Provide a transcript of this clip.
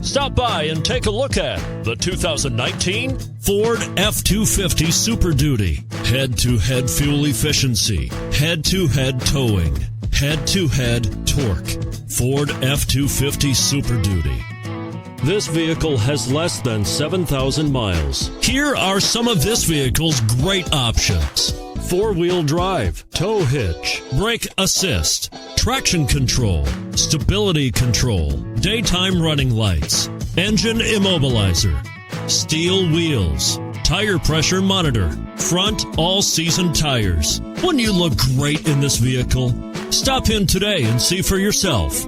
Stop by and take a look at the 2019 Ford F-250 Super Duty. Head-to-head fuel efficiency, head-to-head towing, head-to-head torque. Ford F-250 Super Duty. This vehicle has less than 7,000 miles. Here are some of this vehicle's great options: four-wheel drive, tow hitch, brake assist, traction control, stability control, daytime running lights, engine immobilizer, steel wheels, tire pressure monitor, front all-season tires. Wouldn't you look great in this vehicle? Stop in today and see for yourself.